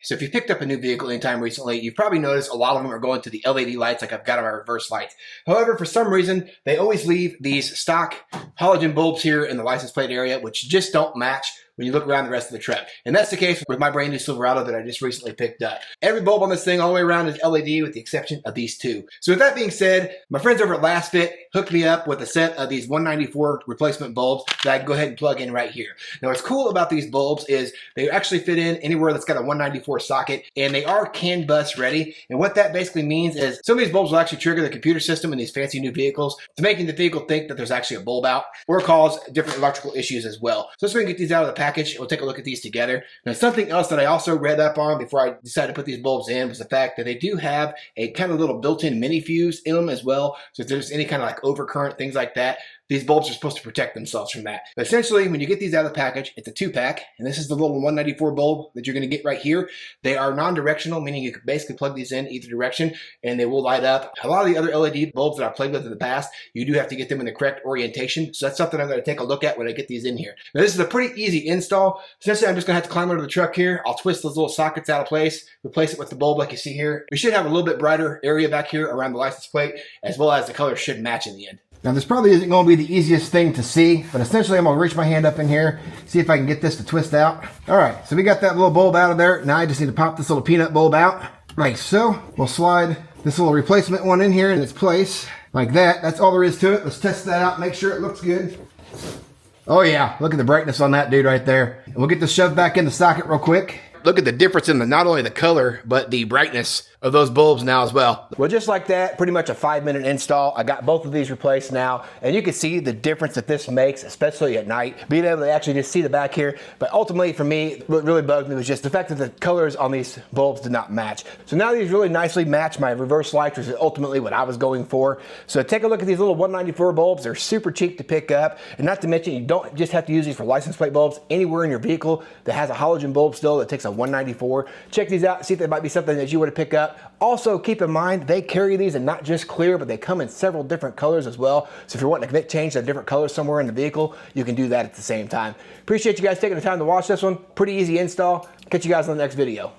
So if you picked up a new vehicle anytime recently, you've probably noticed a lot of them are going to the LED lights like I've got on my reverse lights. However, for some reason, they always leave these stock halogen bulbs here in the license plate area, which just don't match when you look around the rest of the truck. And that's the case with my brand new Silverado that I just recently picked up. Every bulb on this thing all the way around is LED with the exception of these two. So with that being said, my friends over at LASFIT hooked me up with a set of these 194 replacement bulbs that I can go ahead and plug in right here. Now what's cool about these bulbs is they actually fit in anywhere that's got a 194 socket, and they are CANBUS ready. And what that basically means is some of these bulbs will actually trigger the computer system in these fancy new vehicles to making the vehicle think that there's actually a bulb out, or cause different electrical issues as well. So let's go and get these out of the package. We'll take a look at these together. Now something else that I also read up on before I decided to put these bulbs in was the fact that they do have a kind of little built-in mini fuse in them as well. So if there's any kind of like overcurrent, things like that, these bulbs are supposed to protect themselves from that. But essentially, when you get these out of the package, it's a 2-pack, and this is the little 194 bulb that you're going to get right here. They are non-directional, meaning you can basically plug these in either direction, and they will light up. A lot of the other LED bulbs that I've played with in the past, you do have to get them in the correct orientation, so that's something I'm going to take a look at when I get these in here. Now, this is a pretty easy install. Essentially, I'm just going to have to climb under the truck here. I'll twist those little sockets out of place, replace it with the bulb like you see here. We should have a little bit brighter area back here around the license plate, as well as the color should match in the end. Now this probably isn't going to be the easiest thing to see, but essentially I'm going to reach my hand up in here, see if I can get this to twist out. All right, so we got that little bulb out of there. Now I just need to pop this little peanut bulb out, like so. We'll slide this little replacement one in here in its place, like that. That's all there is to it. Let's test that out, make sure it looks good. Oh yeah, look at the brightness on that dude right there. And we'll get this shoved back in the socket real quick. Look at the difference in not only the color, but the brightness of those bulbs now as well. Well, just like that, pretty much a 5-minute install. I got both of these replaced now, and you can see the difference that this makes, especially at night, being able to actually just see the back here. But ultimately for me, what really bugged me was just the fact that the colors on these bulbs did not match. So now these really nicely match my reverse lights, which is ultimately what I was going for. So take a look at these little 194 bulbs. They're super cheap to pick up, and not to mention you don't just have to use these for license plate bulbs. Anywhere in your vehicle that has a halogen bulb still that takes a 194, check these out, see if they might be something that you want to pick up. Also, keep in mind, they carry these in not just clear, but they come in several different colors as well. So if you're wanting to change to a different color somewhere in the vehicle, you can do that at the same time. Appreciate you guys taking the time to watch this one. Pretty easy install. Catch you guys on the next video.